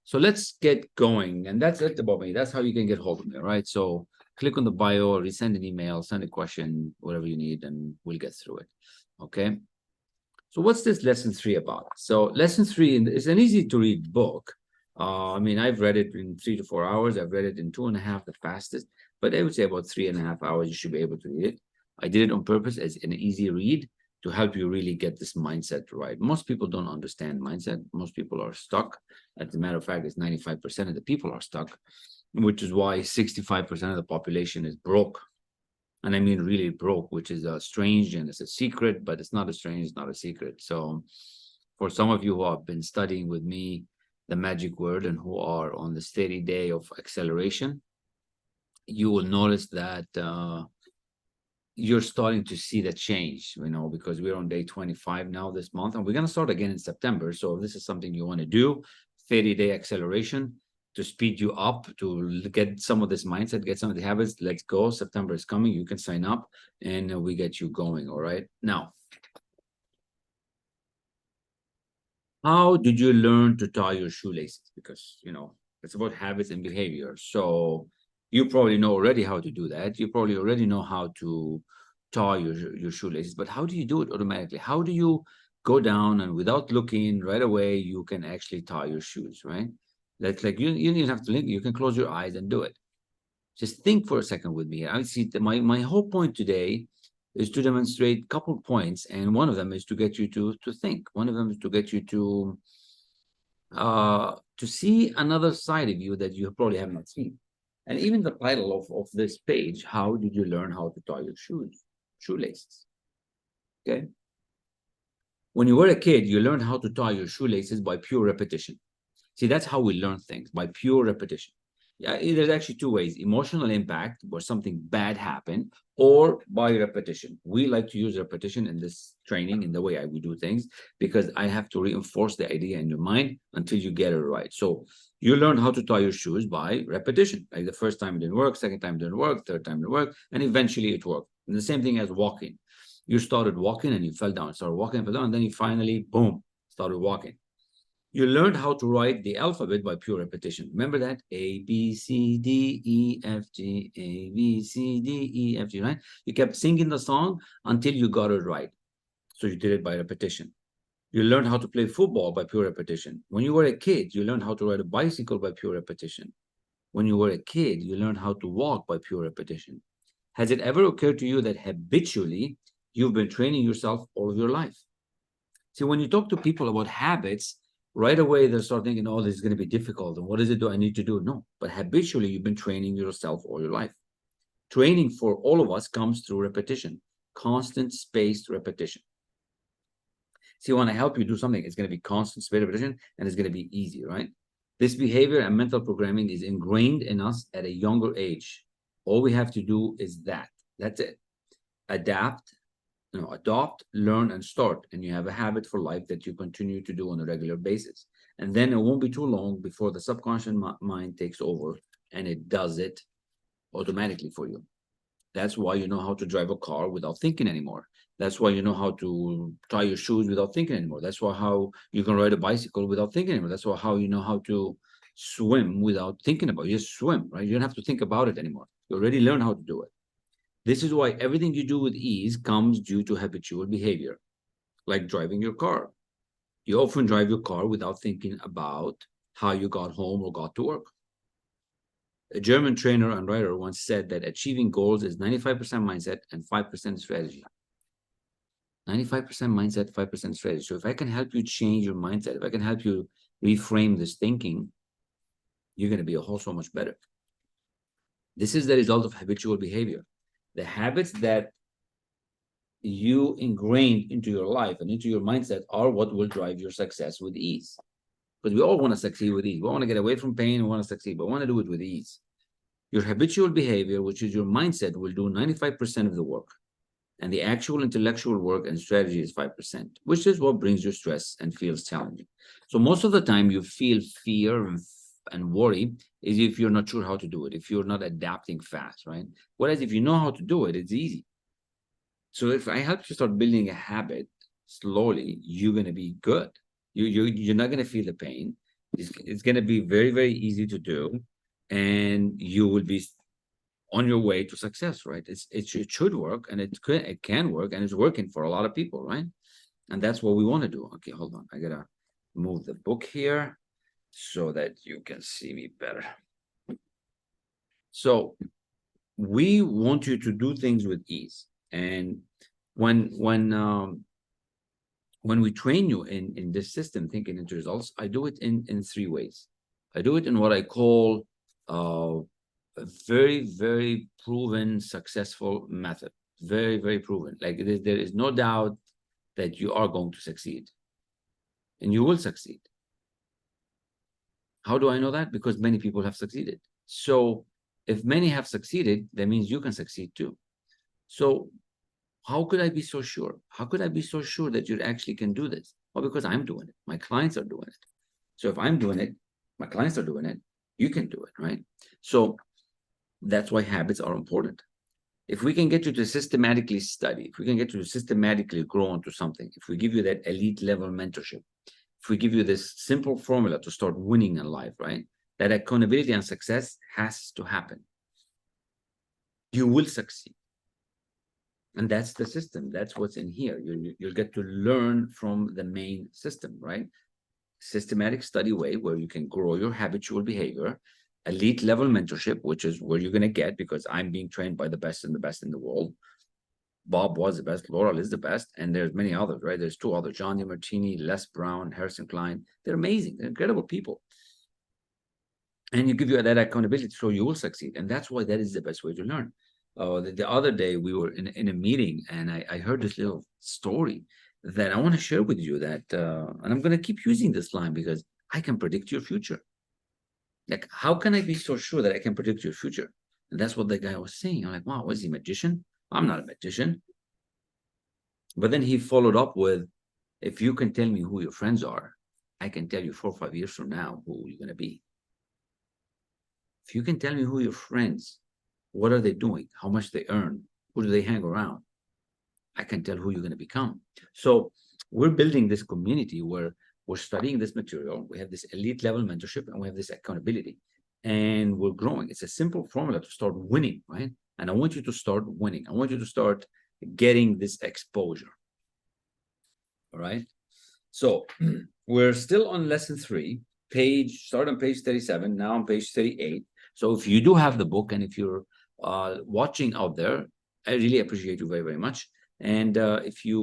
So let's get going. And that's it about me. That's how you can get hold of me, right? So click on the bio, or send an email, send a question, whatever you need, and we'll get through it. Okay. So what's this lesson 3 about? So lesson 3 is an easy to read book. I mean, I've read it in 3 to 4 hours. I've read it in 2.5, the fastest, but I would say about 3.5 hours, you should be able to read it. I did it on purpose as an easy read to help you really get this mindset right. Most people don't understand mindset. Most people are stuck. As a matter of fact, it's 95% of the people are stuck, which is why 65% of the population is broke. And I mean really broke, which is strange, and it's a secret, but it's not a strange, it's not a secret. So for some of you who have been studying with me the magic word and who are on the steady day of acceleration, you will notice that you're starting to see the change, because we're on day 25 now this month, and we're going to start again in September. So if this is something you want to do, 30-day acceleration to speed you up, to get some of this mindset, get some of the habits, let's go. September is coming. You can sign up and we get you going. All right. Now, how did you learn to tie your shoelaces? Because, it's about habits and behavior. So you probably know already how to do that. You probably already know how to tie your shoelaces, but how do you do it automatically? How do you go down and without looking right away, you can actually tie your shoes, right? That's like, you didn't have to link. You can close your eyes and do it. Just think for a second with me. I see that my whole point today is to demonstrate a couple points, and one of them is to get you to think. One of them is to get you to see another side of you that you probably have not seen. And even the title of this page, how did you learn how to tie your shoelaces? Okay. When you were a kid, you learned how to tie your shoelaces by pure repetition. See, that's how we learn things, by pure repetition. Yeah, there's actually two ways: emotional impact, where something bad happened, or by repetition. We like to use repetition in this training, in the way we do things, because I have to reinforce the idea in your mind until you get it right. So you learn how to tie your shoes by repetition. Like the first time it didn't work, second time it didn't work, third time it worked, and eventually it worked. And the same thing as walking. You started walking and you fell down, started walking and fell down, and then you finally, boom, started walking. You learned how to write the alphabet by pure repetition. Remember that? A, B, C, D, E, F, G, A, B, C, D, E, F, G, right? You kept singing the song until you got it right. So you did it by repetition. You learned how to play football by pure repetition. When you were a kid, you learned how to ride a bicycle by pure repetition. When you were a kid, you learned how to walk by pure repetition. Has it ever occurred to you that habitually you've been training yourself all of your life? See, when you talk to people about habits, right away they start thinking, oh, this is going to be difficult. And what is it do I need to do? No, but habitually you've been training yourself all your life. Training for all of us comes through repetition, constant spaced repetition. See, when I help you do something, it's going to be constant spaced repetition, and it's going to be easy, right? This behavior and mental programming is ingrained in us at a younger age. All we have to do is that. That's it. Adapt, adopt, learn, and start. And you have a habit for life that you continue to do on a regular basis. And then it won't be too long before the subconscious mind takes over and it does it automatically for you. That's why you know how to drive a car without thinking anymore. That's why you know how to tie your shoes without thinking anymore. That's why how you can ride a bicycle without thinking anymore. That's why how you know how to swim without thinking about it. You just swim, right? You don't have to think about it anymore. You already learn how to do it. This is why everything you do with ease comes due to habitual behavior, like driving your car. You often drive your car without thinking about how you got home or got to work. A German trainer and writer once said that achieving goals is 95% mindset and 5% strategy. 95% mindset, 5% strategy. So if I can help you change your mindset, if I can help you reframe this thinking, you're going to be a whole so much better. This is the result of habitual behavior. The habits that you ingrained into your life and into your mindset are what will drive your success with ease. Because we all want to succeed with ease. We want to get away from pain. We want to succeed, but we want to do it with ease. Your habitual behavior, which is your mindset, will do 95% of the work. And the actual intellectual work and strategy is 5%, which is what brings you stress and feels challenging. So most of the time you feel fear and worry is if you're not sure how to do it, if you're not adapting fast, right? Whereas if you know how to do it, it's easy. So if I help you start building a habit slowly, you're going to be good. You're not going to feel the pain. It's going to be very, very easy to do, and you will be on your way to success, right? It should work, and it can work, and it's working for a lot of people, right? And that's what we want to do. Okay, hold on. I gotta move the book here so that you can see me better. So we want you to do things with ease. And when we train you in this system, thinking into results, I do it in three ways. I do it in what I call a very, very proven, successful method. Very, very proven. Like there is no doubt that you are going to succeed, and you will succeed. How do I know that? Because many people have succeeded. So if many have succeeded, that means you can succeed too. So how could I be so sure? How could I be so sure that you actually can do this? Well, because I'm doing it. My clients are doing it. So if I'm doing it, my clients are doing it, you can do it, right? So that's why habits are important. If we can get you to systematically study, if we can get you to systematically grow into something, if we give you that elite level mentorship, if we give you this simple formula to start winning in life, right? That accountability and success has to happen. You will succeed. And that's the system. That's what's in here. You'll get to learn from the main system, right? Systematic study way where you can grow your habitual behavior, elite level mentorship, which is where you're going to get, because I'm being trained by the best and the best in the world. Bob was the best, Laurel is the best, and there's many others, right? There's two others, John DeMartini, Les Brown, Harrison Klein. They're amazing. They're incredible people. And you give you that accountability so you will succeed. And that's why that is the best way to learn. The other day we were in a meeting, and I heard this little story that I want to share with you that, and I'm going to keep using this line because I can predict your future. Like, how can I be so sure that I can predict your future? And that's what the guy was saying. I'm like, wow, was he a magician? I'm not a magician. But then he followed up with, if you can tell me who your friends are, I can tell you 4 or 5 years from now who you're going to be. If you can tell me who your friends, what are they doing, how much they earn, who do they hang around, I can tell who you're going to become. So we're building this community where we're studying this material. We have this elite level mentorship, and we have this accountability, and we're growing. It's a simple formula to start winning, right? And I want you to start winning. I want you to start getting this exposure. All right. So we're still on lesson 3, start on page 37, now on page 38. So if you do have the book, and if you're watching out there, I really appreciate you very, very much. And if you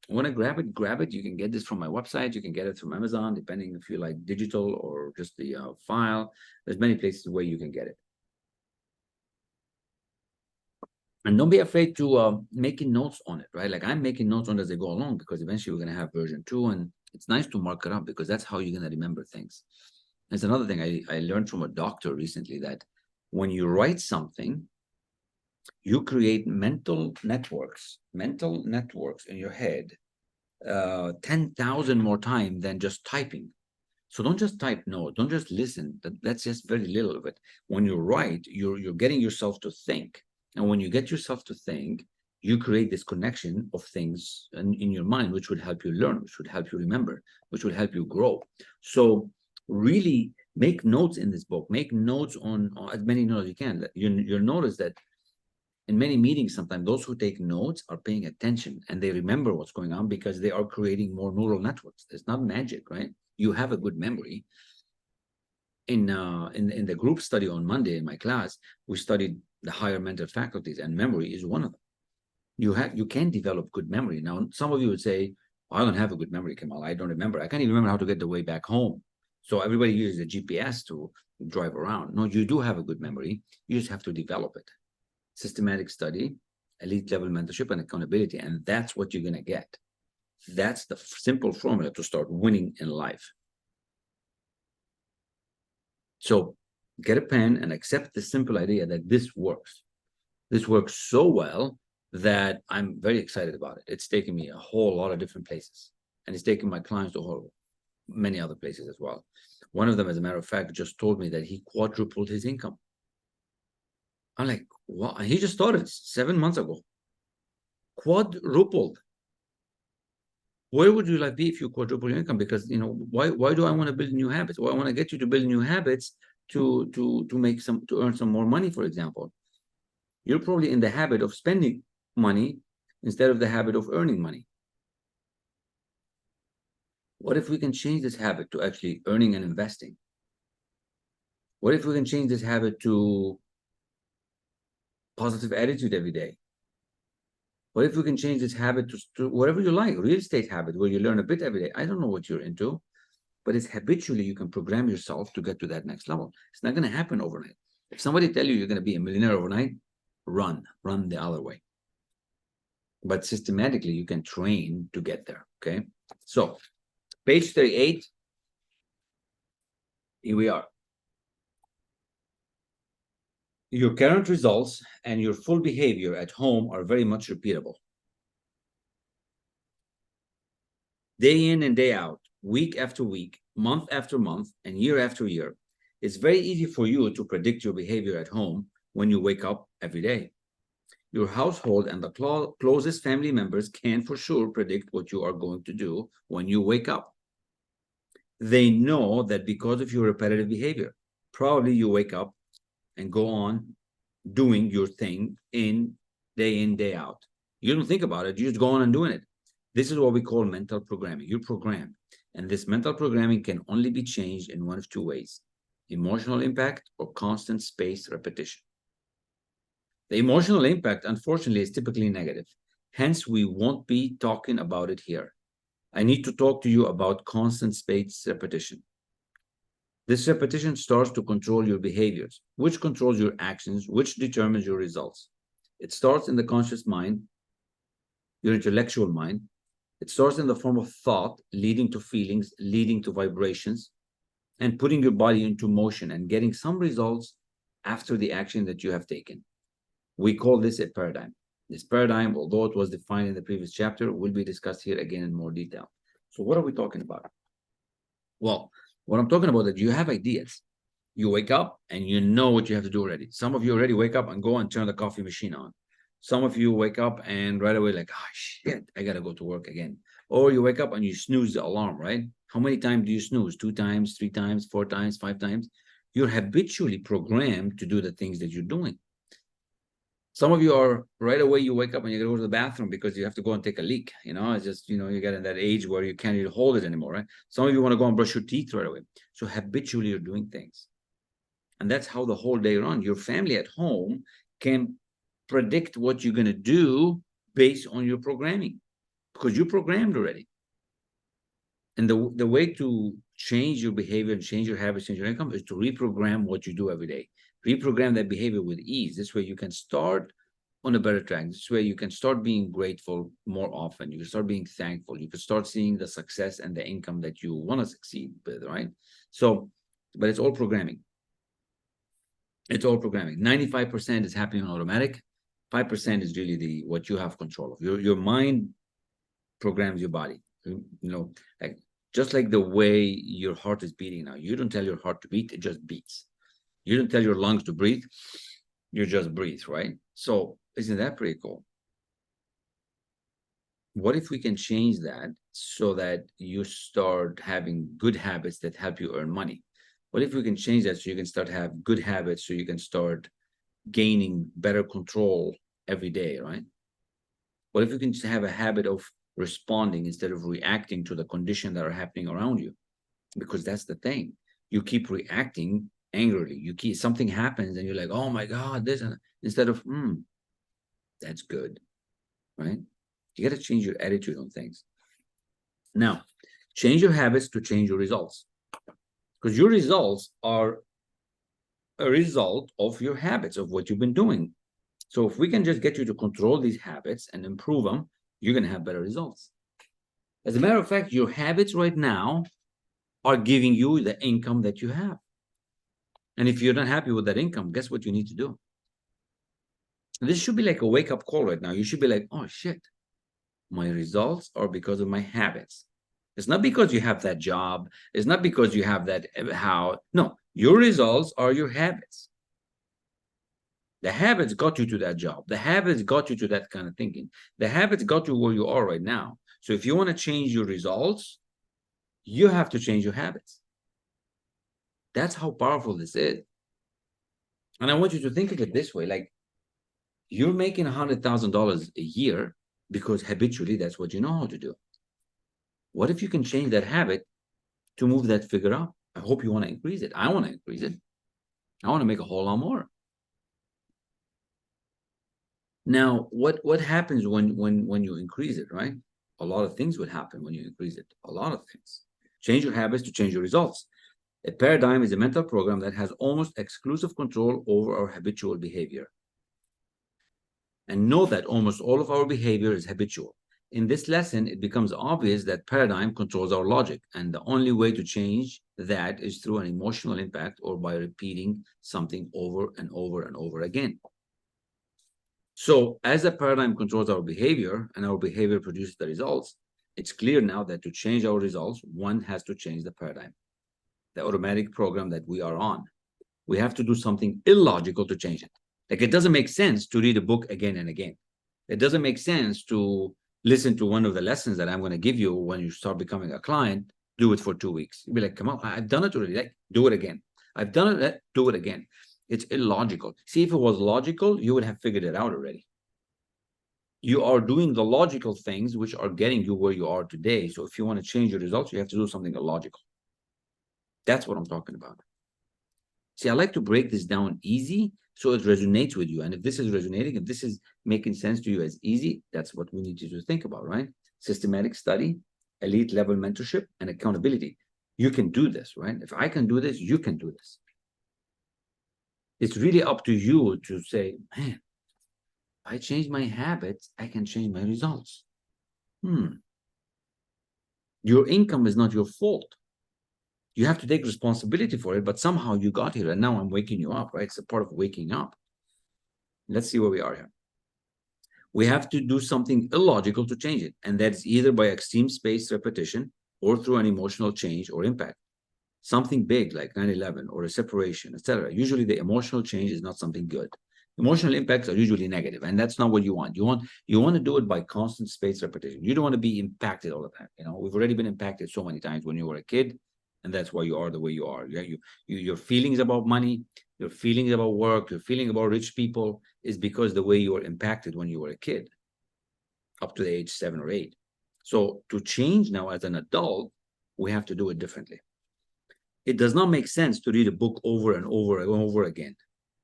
want to grab it. You can get this from my website. You can get it from Amazon, depending if you like digital or just the file. There's many places where you can get it. And don't be afraid to making notes on it, right? Like I'm making notes on it as I go along, because eventually we're going to have version 2, and it's nice to mark it up because that's how you're going to remember things. There's another thing I learned from a doctor recently, that when you write something, you create mental networks in your head 10,000 more times than just typing. So don't just type no, don't just listen. That's just very little of it. When you write, you're getting yourself to think. And when you get yourself to think, you create this connection of things in your mind, which would help you learn, which would help you remember, which would help you grow. So really make notes in this book. Make notes on as many notes as you can. You'll notice that in many meetings, sometimes those who take notes are paying attention, and they remember what's going on because they are creating more neural networks. It's not magic, right? You have a good memory. In the group study on Monday in my class, we studied the higher mental faculties, and memory is one of them. You can develop good memory. Now, some of you would say, I don't have a good memory, Kamal. I don't remember. I can't even remember how to get the way back home. So everybody uses a GPS to drive around. No, you do have a good memory. You just have to develop it. Systematic study, elite level mentorship, and accountability. And that's what you're going to get. That's the simple formula to start winning in life. So get a pen and accept the simple idea that this works. This works so well that I'm very excited about it. It's taken me a whole lot of different places, and it's taken my clients to many other places as well. One of them, as a matter of fact, just told me that he quadrupled his income. I'm like, what? He just started 7 months ago. Quadrupled. Where would your life be if you quadruple your income? Because why do I want to build new habits? Well, I want to get you to build new habits to earn some more money, for example. You're probably in the habit of spending money instead of the habit of earning money. What if we can change this habit to actually earning and investing? What if we can change this habit to positive attitude every day? What if we can change this habit to whatever you like, real estate habit, where you learn a bit every day? I don't know what you're into, but it's habitually you can program yourself to get to that next level. It's not going to happen overnight. If somebody tell you you're going to be a millionaire overnight, run the other way. But systematically, you can train to get there. Okay. So page 38, here we are. Your current results and your full behavior at home are very much repeatable. Day in and day out, week after week, month after month, and year after year, it's very easy for you to predict your behavior at home when you wake up every day. Your household and the closest family members can for sure predict what you are going to do when you wake up. They know that because of your repetitive behavior. Probably you wake up and go on doing your thing in, day out. You don't think about it, you just go on and doing it. This is what we call mental programming. You're programmed. And this mental programming can only be changed in one of two ways: emotional impact or constant spaced repetition. The emotional impact, unfortunately, is typically negative. Hence, we won't be talking about it here. I need to talk to you about constant spaced repetition. This repetition starts to control your behaviors, which controls your actions, which determines your results. It starts in the conscious mind, your intellectual mind. It starts in the form of thought, leading to feelings, leading to vibrations, and putting your body into motion and getting some results after the action that you have taken. We call this a paradigm. This paradigm, although it was defined in the previous chapter, will be discussed here again in more detail. So what are we talking about? Well, what I'm talking about is that you have ideas. You wake up and you know what you have to do already. Some of you already wake up and go and turn the coffee machine on. Some of you wake up and right away like, oh shit, I gotta go to work again. Or you wake up and you snooze the alarm, right? How many times do you snooze? 2 times, 3 times, 4 times, 5 times? You're habitually programmed to do the things that you're doing. Some of you are right away, you wake up and you gotta go to the bathroom because you have to go and take a leak. It's just, you get in that age where you can't even hold it anymore, right? Some of you want to go and brush your teeth right away. So habitually you're doing things. And that's how the whole day runs. Your family at home can predict what you're going to do based on your programming because you're programmed already. And the way to change your behavior and change your habits, change your income is to reprogram what you do every day. Reprogram that behavior with ease. This way you can start on a better track. This way you can start being grateful more often. You can start being thankful. You can start seeing the success and the income that you want to succeed with, right? So, but it's all programming. It's all programming. 95% is happening on automatic. 5% is really what you have control of. Your mind programs your body. Like just like the way your heart is beating now. You don't tell your heart to beat, it just beats. You don't tell your lungs to breathe, you just breathe, right? So isn't that pretty cool? What if we can change that so that you start having good habits that help you earn money? What if we can change that so you can start have good habits so you can start gaining better control every day, right? What if you can just have a habit of responding instead of reacting to the conditions that are happening around you? Because that's the thing. You keep reacting angrily. Something happens and you're like, oh my God, this, instead of, that's good, right? You got to change your attitude on things. Now, change your habits to change your results. Because your results are a result of your habits, of what you've been doing. So if we can just get you to control these habits and improve them, you're going to have better results. As a matter of fact, your habits right now are giving you the income that you have. And if you're not happy with that income, guess what you need to do? This should be like a wake-up call right now. You should be like, oh shit, my results are because of my habits. It's not because you have that job. It's not because you have that how. No, your results are your habits. The habits got you to that job. The habits got you to that kind of thinking. The habits got you where you are right now. So if you want to change your results, you have to change your habits. That's how powerful this is. And I want you to think of it this way, like you're making $100,000 a year because habitually that's what you know how to do. What if you can change that habit to move that figure up? I hope you want to increase it. I want to increase it. I want to make a whole lot more. Now, what happens when you increase it, right? A lot of things will happen when you increase it. A lot of things. Change your habits to change your results. A paradigm is a mental program that has almost exclusive control over our habitual behavior. And know that almost all of our behavior is habitual. In this lesson, it becomes obvious that paradigm controls our logic, and the only way to change that is through an emotional impact or by repeating something over and over and over again. So, as the paradigm controls our behavior and our behavior produces the results, it's clear now that to change our results, one has to change the paradigm, the automatic program that we are on. We have to do something illogical to change it. Like it doesn't make sense to read a book again and again. It doesn't make sense to listen to one of the lessons that I'm going to give you when you start becoming a client. Do it for 2 weeks. You'll be like, come on, I've done it already. Like, do it again. I've done it. Do it again. It's illogical. See, if it was logical, you would have figured it out already. You are doing the logical things which are getting you where you are today. So if you want to change your results, you have to do something illogical. That's what I'm talking about. See, I like to break this down easy so it resonates with you. And if this is resonating, if this is making sense to you as easy, that's what we need you to think about, right? Systematic study, elite level mentorship, and accountability. You can do this, right? If I can do this, you can do this. It's really up to you to say, man, if I change my habits, I can change my results. Your income is not your fault. You have to take responsibility for it, but somehow you got here, and now I'm waking you up, right? It's a part of waking up. Let's see where we are here. We have to do something illogical to change it, and that's either by extreme spaced repetition or through an emotional change or impact. Something big like 9/11 or a separation, etc. Usually the emotional change is not something good. Emotional impacts are usually negative, and that's not what you want. You want to do it by constant spaced repetition. You don't want to be impacted all the time. We've already been impacted so many times when you were a kid, and that's why you are the way you are. Your feelings about money, your feelings about work, your feeling about rich people is because the way you were impacted when you were a kid, up to the age 7 or 8. So to change now as an adult, we have to do it differently. It does not make sense to read a book over and over and over again.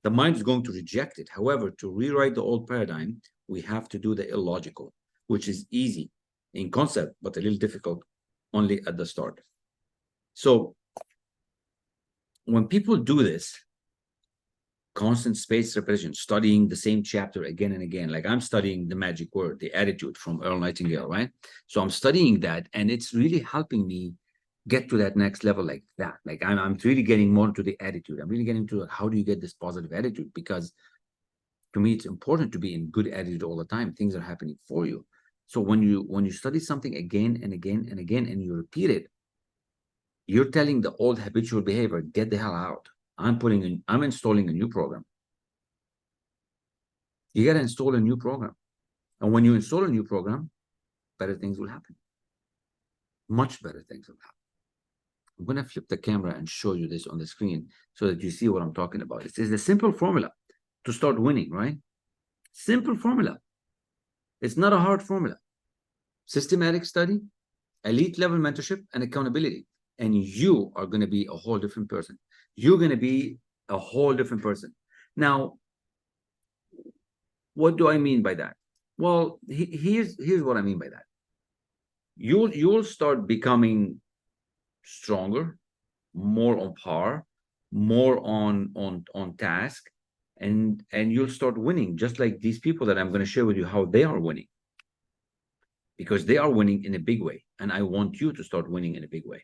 The mind is going to reject it. However, to rewrite the old paradigm, we have to do the illogical, which is easy in concept, but a little difficult only at the start. So when people do this, constant spaced repetition, studying the same chapter again and again, like I'm studying the magic word, the attitude from Earl Nightingale, right? So I'm studying that, and it's really helping me get to that next level like that. Like I'm really getting more into the attitude. I'm really getting to how do you get this positive attitude? Because to me, it's important to be in good attitude all the time. Things are happening for you. So when you study something again and again and again, and you repeat it, you're telling the old habitual behavior, get the hell out. I'm installing a new program. You got to install a new program. And when you install a new program, better things will happen. Much better things will happen. I'm going to flip the camera and show you this on the screen so that you see what I'm talking about. It's a simple formula to start winning, right? Simple formula. It's not a hard formula. Systematic study, elite level mentorship, and accountability. And you are going to be a whole different person. You're going to be a whole different person. Now, what do I mean by that? Well, here's what I mean by that. You'll start becoming stronger, more on par, more on task, and you'll start winning, just like these people that I'm going to share with you how they are winning, because they are winning in a big way, and I want you to start winning in a big way.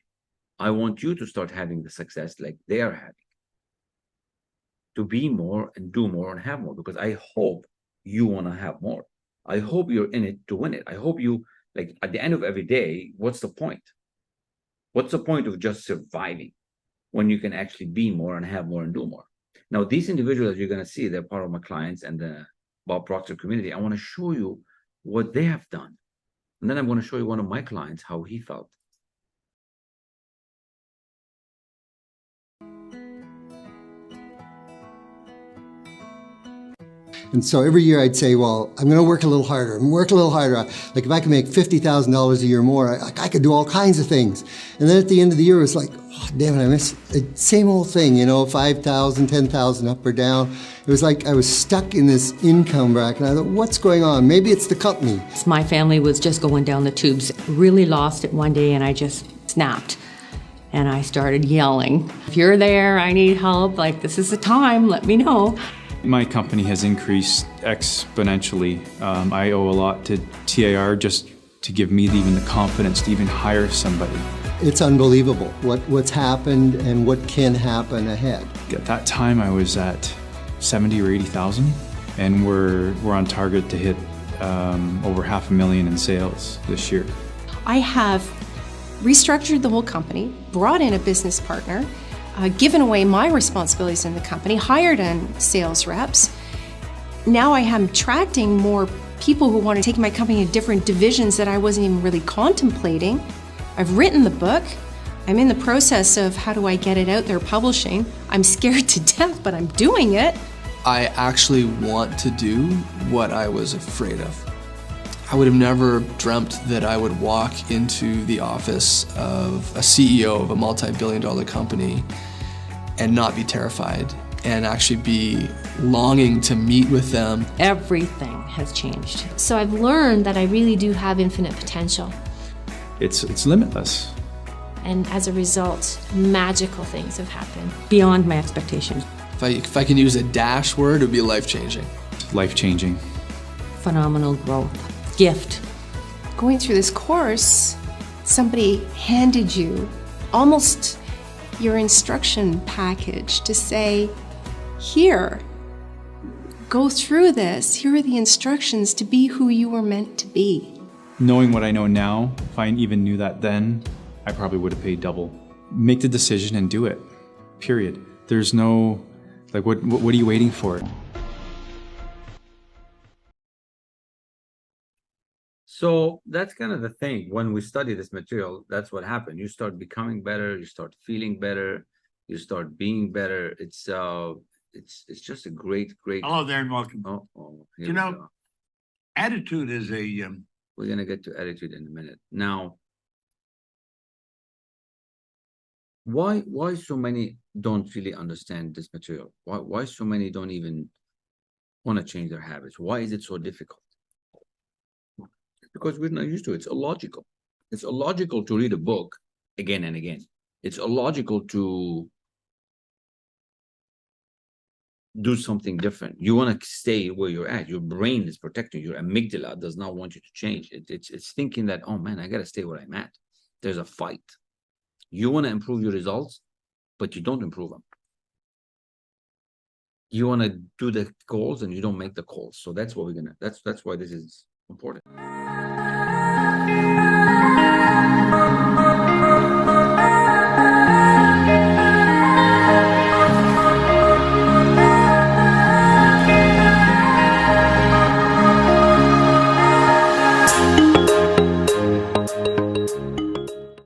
I want you to start having the success like they are having, to be more and do more and have more, because I hope you want to have more. I hope you're in it to win it. I hope you, like, at the end of every day, what's the point? What's the point of just surviving when you can actually be more and have more and do more? Now, these individuals you're going to see, they're part of my clients and the Bob Proctor community. I want to show you what they have done. And then I'm going to show you one of my clients, how he felt. And so every year I'd say, well, I'm going to work a little harder and work a little harder. Like if I can make $50,000 a year more, I could do all kinds of things. And then at the end of the year, it was like, oh, damn it, I missed the same old thing, you know, 5,000, 10,000 up or down. It was like I was stuck in this income bracket. And I thought, what's going on? Maybe it's the company. My family was just going down the tubes. Really lost it one day and I just snapped. And I started yelling, if you're there, I need help, like this is the time, let me know. My company has increased exponentially. I owe a lot to TAR just to give me even the confidence to even hire somebody. It's unbelievable what's happened and what can happen ahead. At that time I was at 70 or 80,000 and we're on target to hit over $500,000 in sales this year. I have restructured the whole company, brought in a business partner, given away my responsibilities in the company, hired in sales reps. Now I am attracting more people who want to take my company in different divisions that I wasn't even really contemplating. I've written the book. I'm in the process of how do I get it out there publishing. I'm scared to death, but I'm doing it. I actually want to do what I was afraid of. I would have never dreamt that I would walk into the office of a CEO of a multi-billion-dollar company and not be terrified and actually be longing to meet with them. Everything has changed. So I've learned that I really do have infinite potential. It's limitless. And as a result, magical things have happened. Beyond my expectations. If I can use a dash word, it would be life-changing. Life-changing. Phenomenal growth. Gift. Going through this course, somebody handed you almost your instruction package to say, here, go through this. Here are the instructions to be who you were meant to be. Knowing what I know now, if I even knew that then, I probably would have paid double. Make the decision and do it, period. There's no, like, what are you waiting for? So that's kind of the thing. When we study this material, that's what happened. You start becoming better, you start feeling better, you start being better. It's just a great. Hello there and welcome. Here You we know, go. attitude is a We're gonna get to attitude in a minute. Now, why so many don't really understand this material? Why so many don't even want to change their habits? Why is it so difficult? Because we're not used to it. It's illogical. It's illogical to read a book again and again. It's illogical to do something different. You want to stay where you're at. Your brain is protecting you. Your amygdala does not want you to change. It's thinking that, oh man, I got to stay where I'm at. There's a fight. You want to improve your results, but you don't improve them. You want to do the calls and you don't make the calls. So that's what we're gonna. That's why this is important.